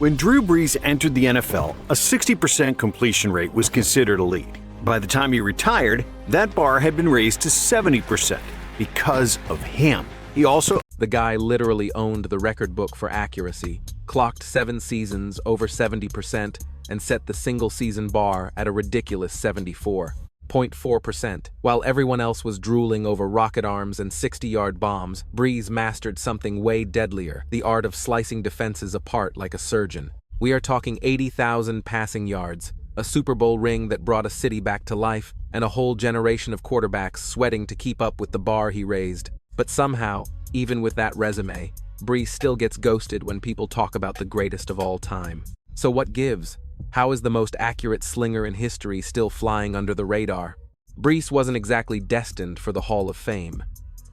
When Drew Brees entered the NFL, a 60% completion rate was considered elite. By the time he retired, that bar had been raised to 70% because of him. He also The guy literally owned the record book for accuracy, clocked 7 seasons over 70%, and set the single-season bar at a ridiculous 74.4%. While everyone else was drooling over rocket arms and 60-yard bombs, Brees mastered something way deadlier, the art of slicing defenses apart like a surgeon. We are talking 80,000 passing yards, a Super Bowl ring that brought a city back to life, and a whole generation of quarterbacks sweating to keep up with the bar he raised. But somehow, even with that resume, Brees still gets ghosted when people talk about the greatest of all time. So what gives? How is the most accurate slinger in history still flying under the radar? Brees wasn't exactly destined for the Hall of Fame.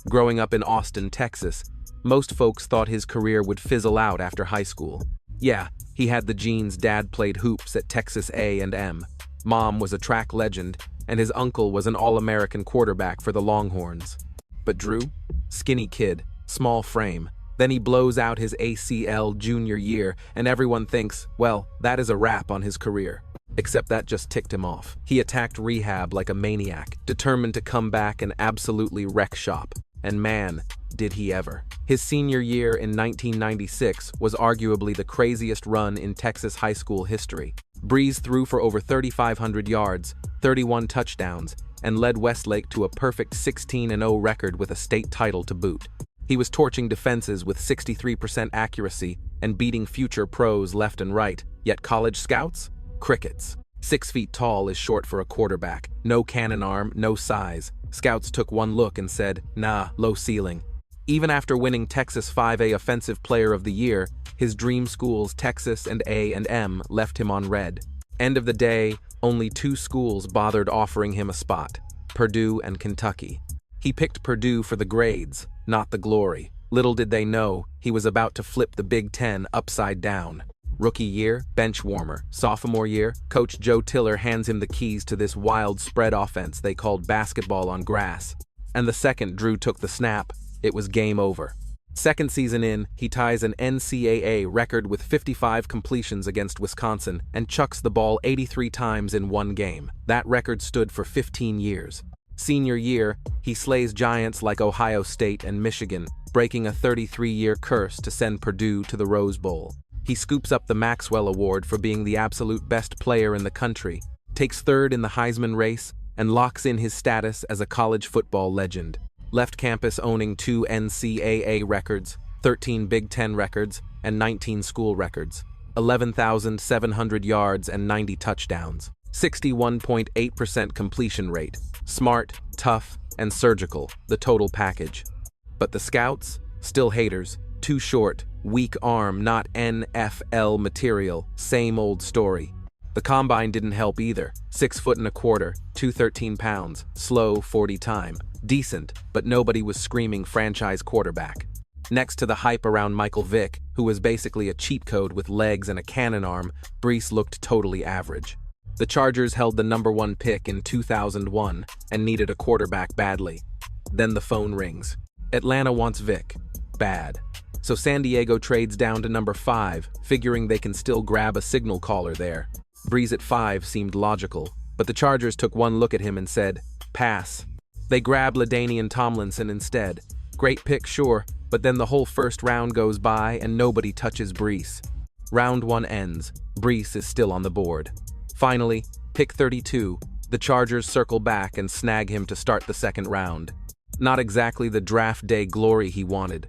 Growing up in Austin, Texas, most folks thought his career would fizzle out after high school. Yeah, he had the genes. Dad played hoops at Texas A&M. Mom was a track legend, and his uncle was an All-American quarterback for the Longhorns. But Drew? Skinny kid, small frame. Then he blows out his ACL junior year, and everyone thinks, well, that is a wrap on his career. Except that just ticked him off. He attacked rehab like a maniac, determined to come back and absolutely wreck shop. And man, did he ever. His senior year in 1996 was arguably the craziest run in Texas high school history. Brees threw for over 3,500 yards, 31 touchdowns, and led Westlake to a perfect 16-0 record with a state title to boot. He was torching defenses with 63% accuracy and beating future pros left and right, yet college scouts? Crickets. 6 feet tall is short for a quarterback. No cannon arm, no size. Scouts took one look and said, nah, low ceiling. Even after winning Texas 5A Offensive Player of the Year, his dream schools Texas and A&M left him on red. End of the day, only 2 schools bothered offering him a spot, Purdue and Kentucky. He picked Purdue for the grades, not the glory. Little did they know, he was about to flip the Big Ten upside down. Rookie year, bench warmer. Sophomore year, Coach Joe Tiller hands him the keys to this wild spread offense they called basketball on grass. And the second Drew took the snap, it was game over. Second season in, he ties an NCAA record with 55 completions against Wisconsin and chucks the ball 83 times in one game. That record stood for 15 years. Senior year, he slays giants like Ohio State and Michigan, breaking a 33-year curse to send Purdue to the Rose Bowl. He scoops up the Maxwell Award for being the absolute best player in the country, takes third in the Heisman race, and locks in his status as a college football legend. Left campus owning 2 NCAA records, 13 Big Ten records, and 19 school records, 11,700 yards and 90 touchdowns, 61.8% completion rate. Smart, tough, and surgical, the total package. But the scouts? Still haters. Too short, weak arm, not NFL material, same old story. The combine didn't help either. 6 foot and a quarter, 213 pounds, slow 40 time. Decent, but nobody was screaming franchise quarterback. Next to the hype around Michael Vick, who was basically a cheat code with legs and a cannon arm, Brees looked totally average. The Chargers held the #1 pick in 2001 and needed a quarterback badly. Then the phone rings. Atlanta wants Vick. Bad. So San Diego trades down to #5, figuring they can still grab a signal caller there. Brees at 5 seemed logical, but the Chargers took one look at him and said, pass. They grab LaDainian Tomlinson instead. Great pick, sure, but then the whole first round goes by and nobody touches Brees. Round 1 ends. Brees is still on the board. Finally, pick 32, the Chargers circle back and snag him to start the second round. Not exactly the draft day glory he wanted.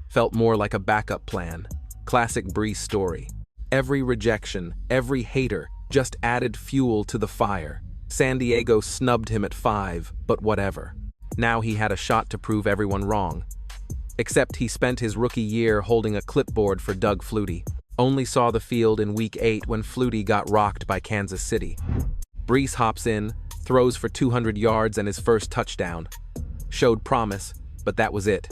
Felt more like a backup plan. Classic Brees story. Every rejection, every hater, just added fuel to the fire. San Diego snubbed him at 5, but whatever. Now he had a shot to prove everyone wrong. Except he spent his rookie year holding a clipboard for Doug Flutie. Only saw the field in Week 8 when Flutie got rocked by Kansas City. Brees hops in, throws for 200 yards and his first touchdown. Showed promise, but that was it.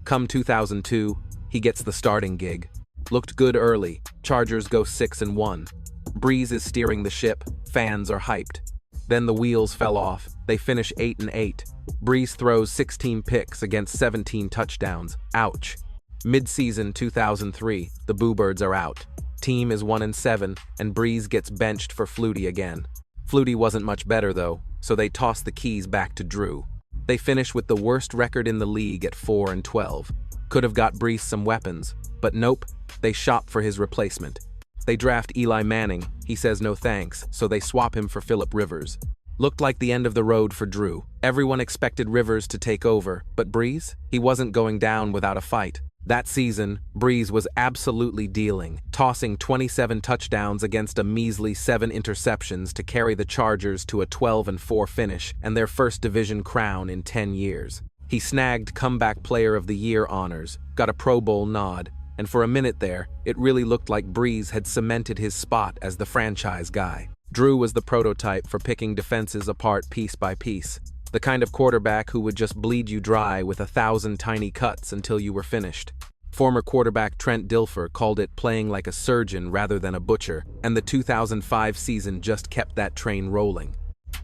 Come 2002, he gets the starting gig. Looked good early, Chargers go 6-1. Brees is steering the ship, fans are hyped. Then the wheels fell off, they finish 8-8. Brees throws 16 picks against 17 touchdowns. Ouch. Mid-season 2003, the Boo Birds are out. team is 1-7, and Brees gets benched for Flutie again. Flutie wasn't much better though, so they toss the keys back to Drew. They finish with the worst record in the league at 4-12. Could have got Brees some weapons, but nope, they shop for his replacement. They draft Eli Manning, he says no thanks, so they swap him for Philip Rivers. Looked like the end of the road for Drew. Everyone expected Rivers to take over, but Brees? He wasn't going down without a fight. That season, Brees was absolutely dealing, tossing 27 touchdowns against a measly 7 interceptions to carry the Chargers to a 12-4 finish and their first division crown in 10 years. He snagged Comeback Player of the Year honors, got a Pro Bowl nod, and for a minute there, it really looked like Brees had cemented his spot as the franchise guy. Drew was the prototype for picking defenses apart piece by piece, the kind of quarterback who would just bleed you dry with 1,000 tiny cuts until you were finished. Former quarterback Trent Dilfer called it playing like a surgeon rather than a butcher, and the 2005 season just kept that train rolling.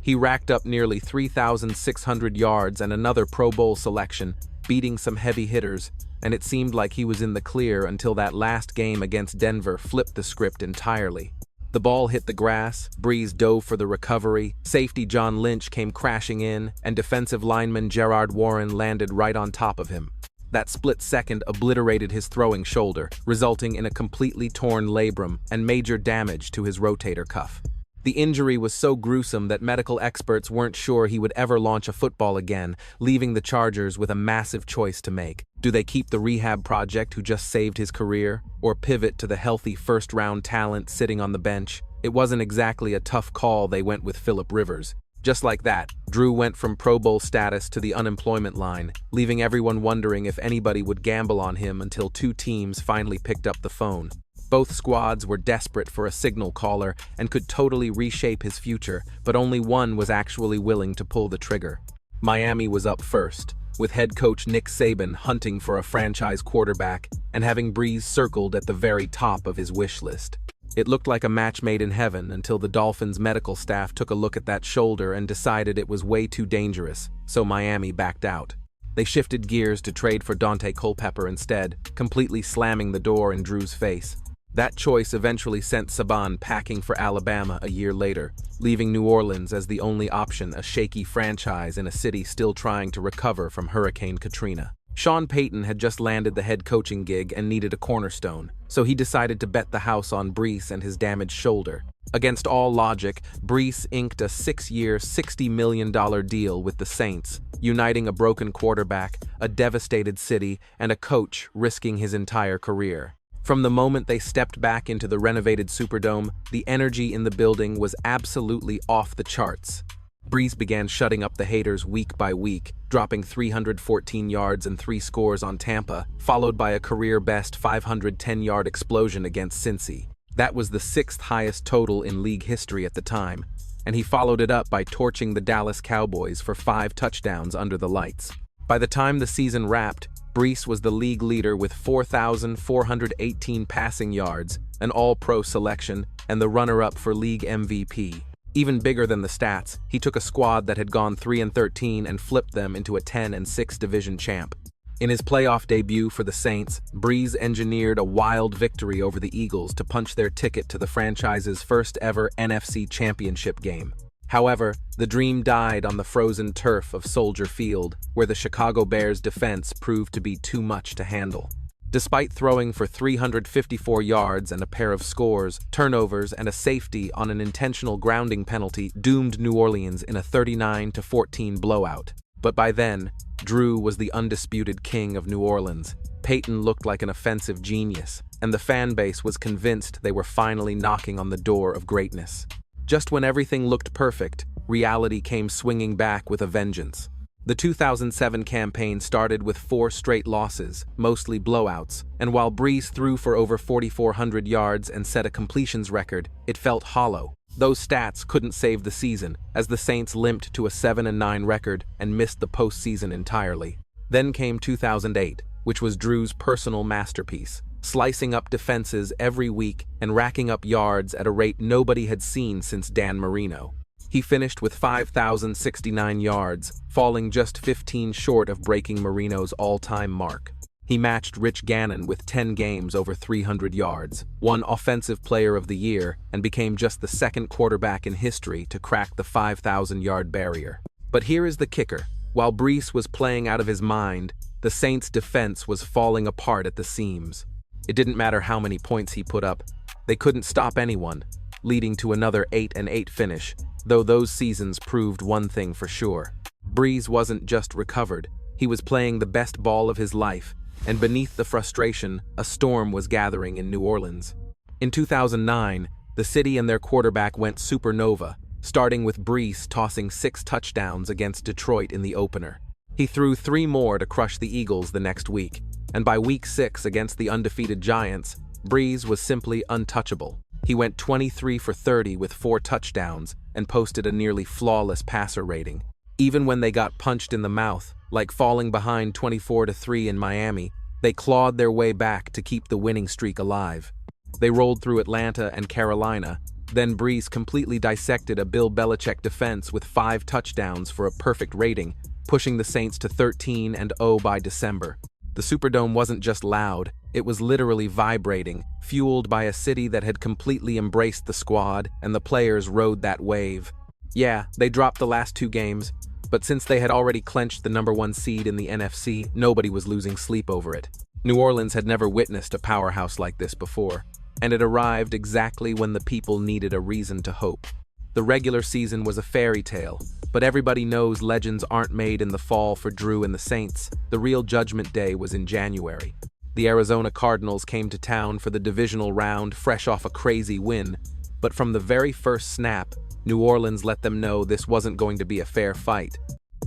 He racked up nearly 3,600 yards and another Pro Bowl selection, beating some heavy hitters, and it seemed like he was in the clear until that last game against Denver flipped the script entirely. The ball hit the grass, Brees dove for the recovery, safety John Lynch came crashing in, and defensive lineman Gerard Warren landed right on top of him. That split second obliterated his throwing shoulder, resulting in a completely torn labrum and major damage to his rotator cuff. The injury was so gruesome that medical experts weren't sure he would ever launch a football again, leaving the Chargers with a massive choice to make. Do they keep the rehab project who just saved his career, or pivot to the healthy first-round talent sitting on the bench? It wasn't exactly a tough call. They went with Philip Rivers. Just like that, Drew went from Pro Bowl status to the unemployment line, leaving everyone wondering if anybody would gamble on him until 2 teams finally picked up the phone. Both squads were desperate for a signal caller and could totally reshape his future, but only one was actually willing to pull the trigger. Miami was up first, with head coach Nick Saban hunting for a franchise quarterback and having Brees circled at the very top of his wish list. It looked like a match made in heaven until the Dolphins' medical staff took a look at that shoulder and decided it was way too dangerous, so Miami backed out. They shifted gears to trade for Dante Culpepper instead, completely slamming the door in Drew's face. That choice eventually sent Saban packing for Alabama a year later, leaving New Orleans as the only option, a shaky franchise in a city still trying to recover from Hurricane Katrina. Sean Payton had just landed the head coaching gig and needed a cornerstone, so he decided to bet the house on Brees and his damaged shoulder. Against all logic, Brees inked a 6-year, $60 million deal with the Saints, uniting a broken quarterback, a devastated city, and a coach risking his entire career. From the moment they stepped back into the renovated Superdome, the energy in the building was absolutely off the charts. Brees began shutting up the haters week by week, dropping 314 yards and 3 scores on Tampa, followed by a career-best 510-yard explosion against Cincy. That was the 6th highest total in league history at the time, and he followed it up by torching the Dallas Cowboys for 5 touchdowns under the lights. By the time the season wrapped, Brees was the league leader with 4,418 passing yards, an All-Pro selection, and the runner-up for league MVP. Even bigger than the stats, he took a squad that had gone 3-13 and flipped them into a 10-6 division champ. In his playoff debut for the Saints, Brees engineered a wild victory over the Eagles to punch their ticket to the franchise's first-ever NFC Championship game. However, the dream died on the frozen turf of Soldier Field, where the Chicago Bears' defense proved to be too much to handle. Despite throwing for 354 yards and a pair of scores, turnovers, and a safety on an intentional grounding penalty doomed New Orleans in a 39-14 blowout. But by then, Drew was the undisputed king of New Orleans. Peyton looked like an offensive genius, and the fan base was convinced they were finally knocking on the door of greatness. Just when everything looked perfect, reality came swinging back with a vengeance. The 2007 campaign started with 4 straight losses, mostly blowouts, and while Brees threw for over 4,400 yards and set a completions record, it felt hollow. Those stats couldn't save the season, as the Saints limped to a 7-9 record and missed the postseason entirely. Then came 2008, which was Drew's personal masterpiece, slicing up defenses every week and racking up yards at a rate nobody had seen since Dan Marino. He finished with 5,069 yards, falling just 15 short of breaking Marino's all-time mark. He matched Rich Gannon with 10 games over 300 yards, won Offensive Player of the Year, and became just the second quarterback in history to crack the 5,000-yard barrier. But here is the kicker. While Brees was playing out of his mind, the Saints' defense was falling apart at the seams. It didn't matter how many points he put up. They couldn't stop anyone, leading to another 8-8 finish, though those seasons proved one thing for sure. Brees wasn't just recovered, he was playing the best ball of his life, and beneath the frustration, a storm was gathering in New Orleans. In 2009, the city and their quarterback went supernova, starting with Brees tossing 6 touchdowns against Detroit in the opener. He threw 3 more to crush the Eagles the next week, and by week 6 against the undefeated Giants, Brees was simply untouchable. He went 23 for 30 with 4 touchdowns and posted a nearly flawless passer rating. Even when they got punched in the mouth, like falling behind 24-3 in Miami, they clawed their way back to keep the winning streak alive. They rolled through Atlanta and Carolina. Then Brees completely dissected a Bill Belichick defense with 5 touchdowns for a perfect rating, pushing the Saints to 13-0 by December. The Superdome wasn't just loud, it was literally vibrating, fueled by a city that had completely embraced the squad, and the players rode that wave. Yeah, they dropped the last 2 games, but since they had already clinched the #1 seed in the NFC, nobody was losing sleep over it. New Orleans had never witnessed a powerhouse like this before, and it arrived exactly when the people needed a reason to hope. The regular season was a fairy tale, but everybody knows legends aren't made in the fall for Drew and the Saints. The real judgment day was in January. The Arizona Cardinals came to town for the divisional round fresh off a crazy win, but from the very first snap, New Orleans let them know this wasn't going to be a fair fight.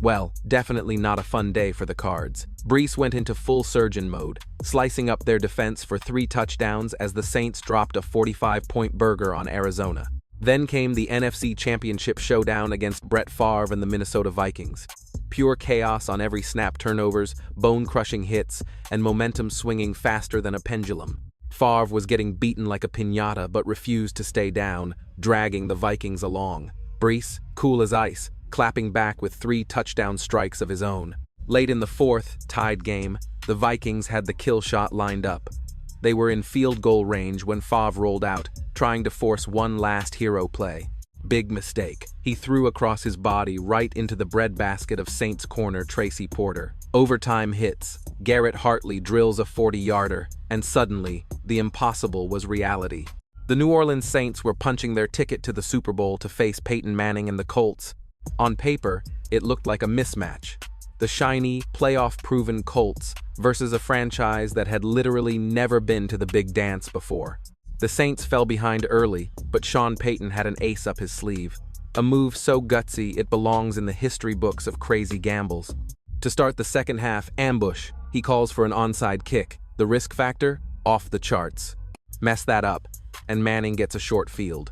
Well, definitely not a fun day for the Cards. Brees went into full surgeon mode, slicing up their defense for 3 touchdowns as the Saints dropped a 45-point burger on Arizona. Then came the NFC Championship showdown against Brett Favre and the Minnesota Vikings. Pure chaos on every snap, turnovers, bone-crushing hits, and momentum swinging faster than a pendulum. Favre was getting beaten like a piñata but refused to stay down, dragging the Vikings along. Brees, cool as ice, clapping back with 3 touchdown strikes of his own. Late in the 4th, tied game, the Vikings had the kill shot lined up. They were in field goal range when Favre rolled out, trying to force one last hero play. Big mistake. He threw across his body right into the breadbasket of Saints corner Tracy Porter. Overtime hits. Garrett Hartley drills a 40-yarder, and suddenly, the impossible was reality. The New Orleans Saints were punching their ticket to the Super Bowl to face Peyton Manning and the Colts. On paper, it looked like a mismatch. The shiny, playoff-proven Colts versus a franchise that had literally never been to the big dance before. The Saints fell behind early, but Sean Payton had an ace up his sleeve. A move so gutsy it belongs in the history books of crazy gambles. To start the second half, ambush. He calls for an onside kick. The risk factor? Off the charts. Mess that up, and Manning gets a short field.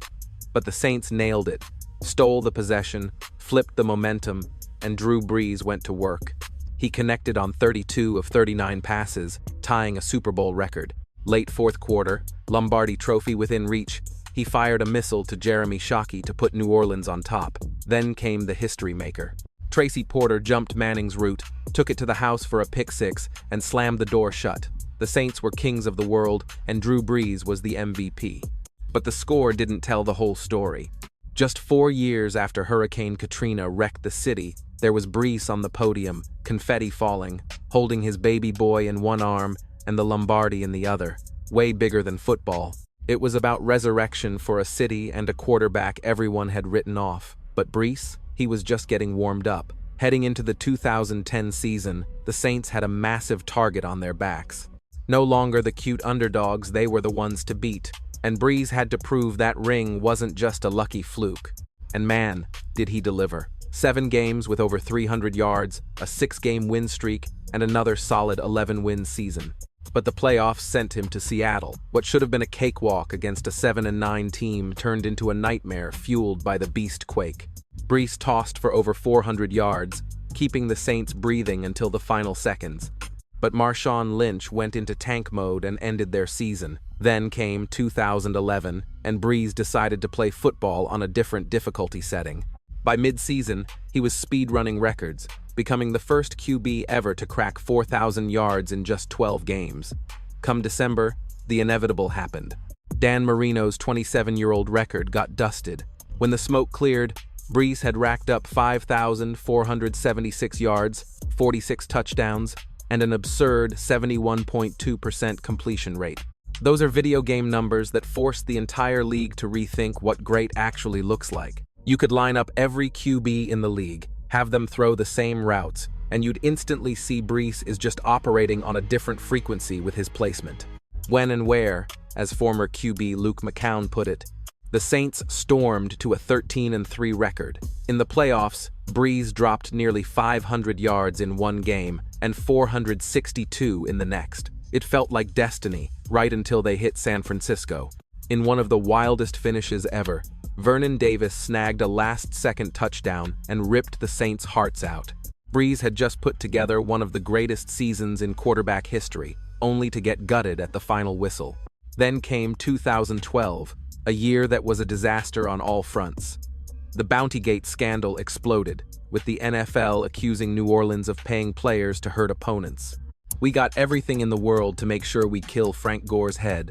But the Saints nailed it, stole the possession, flipped the momentum, and Drew Brees went to work. He connected on 32 of 39 passes, tying a Super Bowl record. Late 4th quarter, Lombardi Trophy within reach, he fired a missile to Jeremy Shockey to put New Orleans on top. Then came the history maker. Tracy Porter jumped Manning's route, took it to the house for a pick-6, and slammed the door shut. The Saints were kings of the world, and Drew Brees was the MVP. But the score didn't tell the whole story. Just 4 years after Hurricane Katrina wrecked the city, there was Brees on the podium, confetti falling, holding his baby boy in one arm and the Lombardi in the other, way bigger than football. It was about resurrection for a city and a quarterback everyone had written off. But Brees, he was just getting warmed up. Heading into the 2010 season, the Saints had a massive target on their backs. No longer the cute underdogs, they were the ones to beat. And Brees had to prove that ring wasn't just a lucky fluke. And man, did he deliver. 7 games with over 300 yards, a 6-game win streak, and another solid 11-win season. But the playoffs sent him to Seattle. What should have been a cakewalk against a 7-9 team turned into a nightmare fueled by the beast quake. Brees tossed for over 400 yards, keeping the Saints breathing until the final seconds. But Marshawn Lynch went into tank mode and ended their season. Then came 2011, and Brees decided to play football on a different difficulty setting. By mid-season, he was speed-running records, becoming the first QB ever to crack 4,000 yards in just 12 games. Come December, the inevitable happened. Dan Marino's 27-year-old record got dusted. When the smoke cleared, Brees had racked up 5,476 yards, 46 touchdowns, and an absurd 71.2% completion rate. Those are video game numbers that forced the entire league to rethink what great actually looks like. You could line up every QB in the league, have them throw the same routes, and you'd instantly see Brees is just operating on a different frequency with his placement. When and where, as former QB Luke McCown put it, the Saints stormed to a 13-3 record. In the playoffs, Brees dropped nearly 500 yards in one game and 462 in the next. It felt like destiny, right until they hit San Francisco. In one of the wildest finishes ever, Vernon Davis snagged a last-second touchdown and ripped the Saints' hearts out. Brees had just put together one of the greatest seasons in quarterback history, only to get gutted at the final whistle. Then came 2012, a year that was a disaster on all fronts. The Bountygate scandal exploded, with the NFL accusing New Orleans of paying players to hurt opponents. We got everything in the world to make sure we kill Frank Gore's head.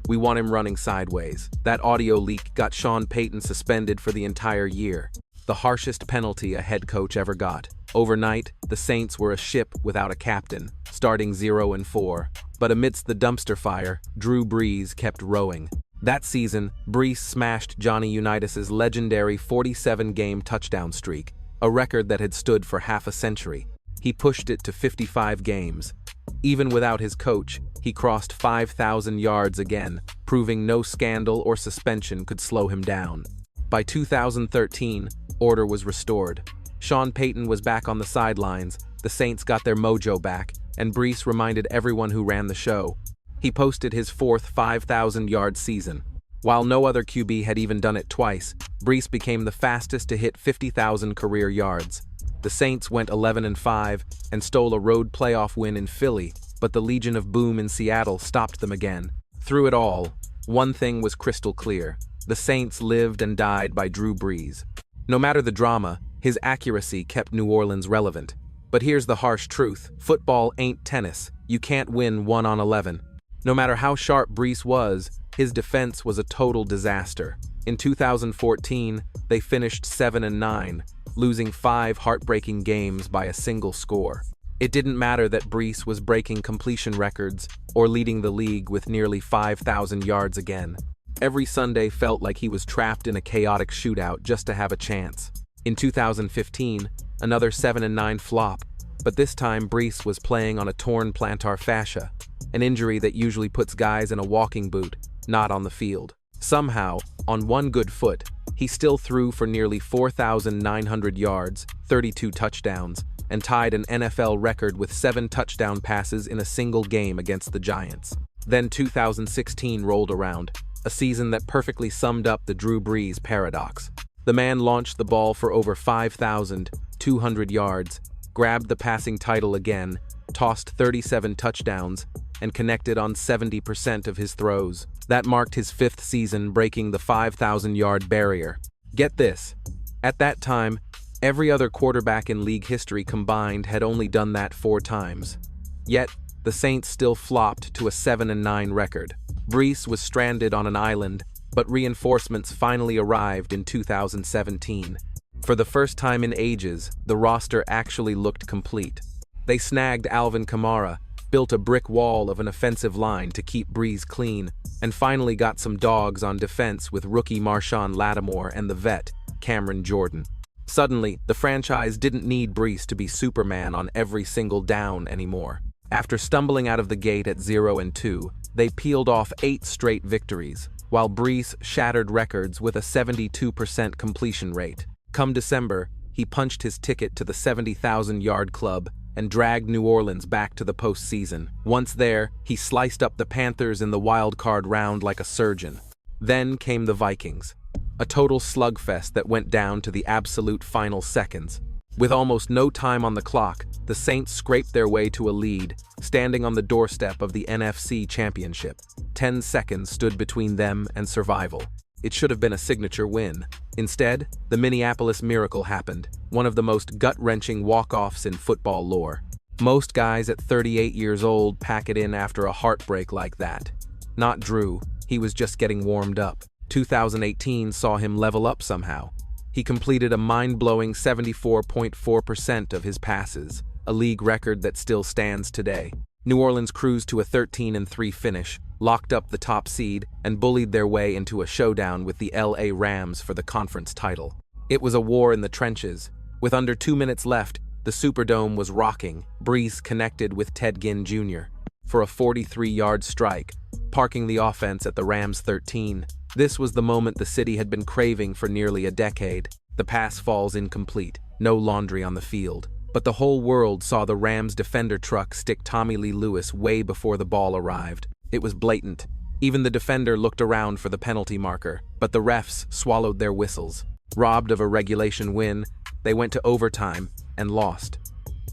We want him running sideways. That audio leak got Sean Payton suspended for the entire year, the harshest penalty a head coach ever got. Overnight, the Saints were a ship without a captain, starting 0-4. But amidst the dumpster fire, Drew Brees kept rowing. That season, Brees smashed Johnny Unitas's legendary 47-game touchdown streak, a record that had stood for half a century. He pushed it to 55 games. Even without his coach, he crossed 5,000 yards again, proving no scandal or suspension could slow him down. By 2013, order was restored. Sean Payton was back on the sidelines, the Saints got their mojo back, and Brees reminded everyone who ran the show. He posted his fourth 5,000-yard season. While no other QB had even done it twice, Brees became the fastest to hit 50,000 career yards. The Saints went 11-5 and stole a road playoff win in Philly, but the Legion of Boom in Seattle stopped them again. Through it all, one thing was crystal clear. The Saints lived and died by Drew Brees. No matter the drama, his accuracy kept New Orleans relevant. But here's the harsh truth. Football ain't tennis. You can't win 1-on-11. No matter how sharp Brees was, his defense was a total disaster. In 2014, they finished 7-9, losing 5 heartbreaking games by a single score. It didn't matter that Brees was breaking completion records or leading the league with nearly 5,000 yards again. Every Sunday felt like he was trapped in a chaotic shootout just to have a chance. In 2015, another 7-9 flop, but this time Brees was playing on a torn plantar fascia, an injury that usually puts guys in a walking boot, not on the field. Somehow, on one good foot, he still threw for nearly 4,900 yards, 32 touchdowns, and tied an NFL record with 7 touchdown passes in a single game against the Giants. Then 2016 rolled around, a season that perfectly summed up the Drew Brees paradox. The man launched the ball for over 5,200 yards, grabbed the passing title again, tossed 37 touchdowns, and connected on 70% of his throws. That marked his 5th season breaking the 5,000-yard barrier. Get this, at that time, every other quarterback in league history combined had only done that 4 times. Yet, the Saints still flopped to a 7-9 record. Brees was stranded on an island, but reinforcements finally arrived in 2017. For the first time in ages, the roster actually looked complete. They snagged Alvin Kamara, built a brick wall of an offensive line to keep Brees clean, and finally got some dogs on defense with rookie Marshawn Lattimore and the vet, Cameron Jordan. Suddenly, the franchise didn't need Brees to be Superman on every single down anymore. After stumbling out of the gate at 0-2, they peeled off 8 straight victories, while Brees shattered records with a 72% completion rate. Come December, he punched his ticket to the 70,000-yard club and dragged New Orleans back to the postseason. Once there, he sliced up the Panthers in the wild card round like a surgeon. Then came the Vikings, a total slugfest that went down to the absolute final seconds. With almost no time on the clock, the Saints scraped their way to a lead, standing on the doorstep of the NFC Championship. 10 seconds stood between them and survival. It should have been a signature win. Instead, the Minneapolis Miracle happened, one of the most gut-wrenching walk-offs in football lore. Most guys at 38 years old pack it in after a heartbreak like that. Not Drew, he was just getting warmed up. 2018 saw him level up somehow. He completed a mind-blowing 74.4% of his passes, a league record that still stands today. New Orleans cruised to a 13-3 finish, locked up the top seed, and bullied their way into a showdown with the LA Rams for the conference title. It was a war in the trenches. With under 2 minutes left, the Superdome was rocking. Brees connected with Ted Ginn Jr. for a 43-yard strike, parking the offense at the Rams' 13. This was the moment the city had been craving for nearly a decade. The pass falls incomplete, no laundry on the field. But the whole world saw the Rams' defender truck stick Tommy Lee Lewis way before the ball arrived. It was blatant. Even the defender looked around for the penalty marker, but the refs swallowed their whistles. Robbed of a regulation win, they went to overtime and lost.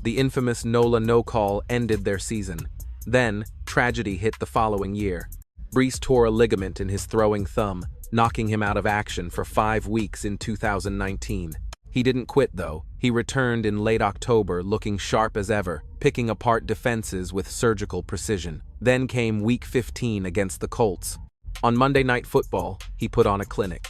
The infamous NOLA No-Call ended their season. Then, tragedy hit the following year. Brees tore a ligament in his throwing thumb, knocking him out of action for 5 weeks in 2019. He didn't quit, though. He returned in late October looking sharp as ever, picking apart defenses with surgical precision. Then came Week 15 against the Colts. On Monday Night Football, he put on a clinic.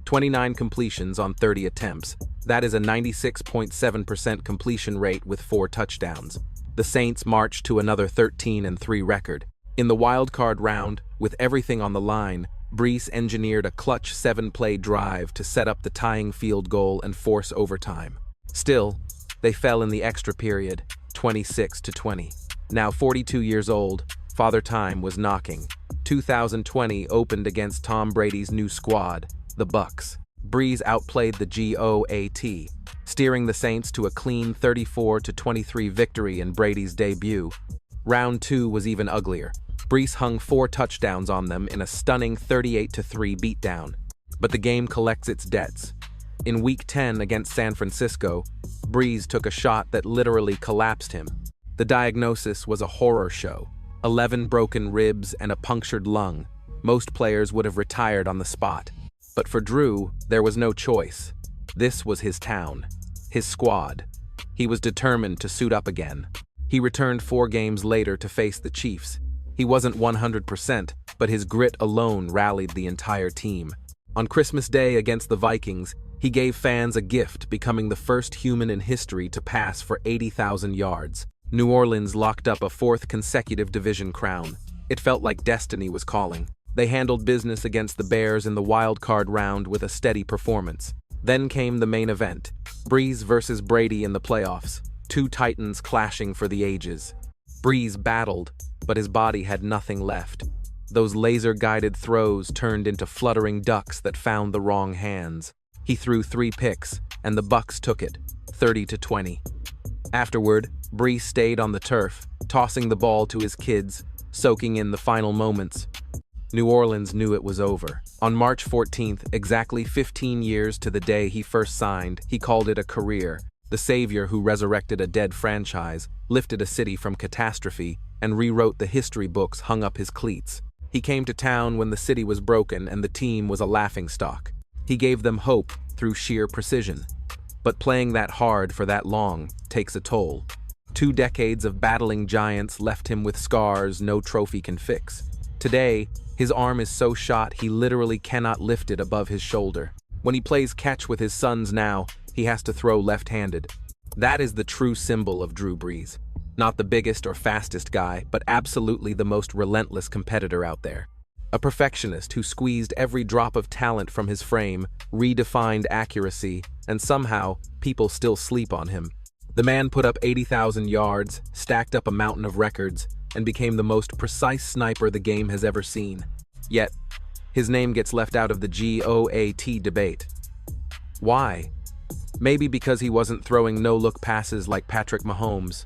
29 completions on 30 attempts. That is a 96.7% completion rate with 4 touchdowns. The Saints marched to another 13-3 record. In the wild card round, with everything on the line, Brees engineered a clutch 7-play drive to set up the tying field goal and force overtime. Still, they fell in the extra period, 26-20. Now 42 years old, Father Time was knocking. 2020 opened against Tom Brady's new squad, the Bucs. Brees outplayed the GOAT, steering the Saints to a clean 34-23 victory in Brady's debut. Round 2 was even uglier. Brees hung 4 touchdowns on them in a stunning 38-3 beatdown. But the game collects its debts. In Week 10 against San Francisco, Brees took a shot that literally collapsed him. The diagnosis was a horror show. 11 broken ribs and a punctured lung. Most players would have retired on the spot. But for Drew, there was no choice. This was his town, his squad. He was determined to suit up again. He returned 4 games later to face the Chiefs. He wasn't 100%, but his grit alone rallied the entire team. On Christmas Day against the Vikings, he gave fans a gift, becoming the first human in history to pass for 80,000 yards. New Orleans locked up a 4th consecutive division crown. It felt like destiny was calling. They handled business against the Bears in the wild card round with a steady performance. Then came the main event, Brees versus Brady in the playoffs. 2 titans clashing for the ages. Brees battled, but his body had nothing left. Those laser-guided throws turned into fluttering ducks that found the wrong hands. He threw 3 picks, and the Bucs took it, 30-20. Afterward, Brees stayed on the turf, tossing the ball to his kids, soaking in the final moments. New Orleans knew it was over. On March 14th, exactly 15 years to the day he first signed, he called it a career. The savior who resurrected a dead franchise, lifted a city from catastrophe, and rewrote the history books hung up his cleats. He came to town when the city was broken and the team was a laughingstock. He gave them hope through sheer precision. But playing that hard for that long takes a toll. 2 decades of battling giants left him with scars no trophy can fix. Today, his arm is so shot he literally cannot lift it above his shoulder. When he plays catch with his sons now, he has to throw left-handed. That is the true symbol of Drew Brees. Not the biggest or fastest guy, but absolutely the most relentless competitor out there. A perfectionist who squeezed every drop of talent from his frame, redefined accuracy, and somehow, people still sleep on him. The man put up 80,000 yards, stacked up a mountain of records, and became the most precise sniper the game has ever seen. Yet, his name gets left out of the GOAT debate. Why? Maybe because he wasn't throwing no-look passes like Patrick Mahomes.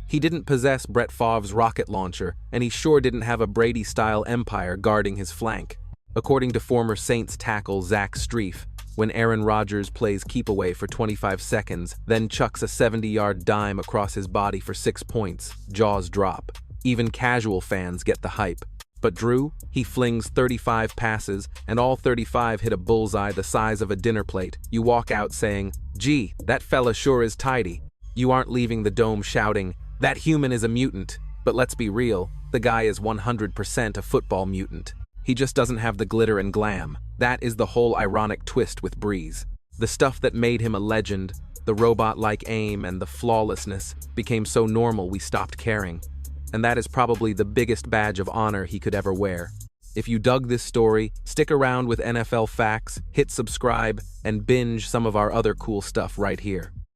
He didn't possess Brett Favre's rocket launcher, and he sure didn't have a Brady-style empire guarding his flank. According to former Saints tackle Zach Strief, when Aaron Rodgers plays keep-away for 25 seconds, then chucks a 70-yard dime across his body for 6 points, jaws drop. Even casual fans get the hype. But Drew, he flings 35 passes, and all 35 hit a bullseye the size of a dinner plate. You walk out saying, "Gee, that fella sure is tidy." You aren't leaving the dome shouting, "That human is a mutant." But let's be real, the guy is 100% a football mutant. He just doesn't have the glitter and glam. That is the whole ironic twist with Brees. The stuff that made him a legend, the robot-like aim and the flawlessness, became so normal we stopped caring. And that is probably the biggest badge of honor he could ever wear. If you dug this story, stick around with NFL Facts, hit subscribe, and binge some of our other cool stuff right here.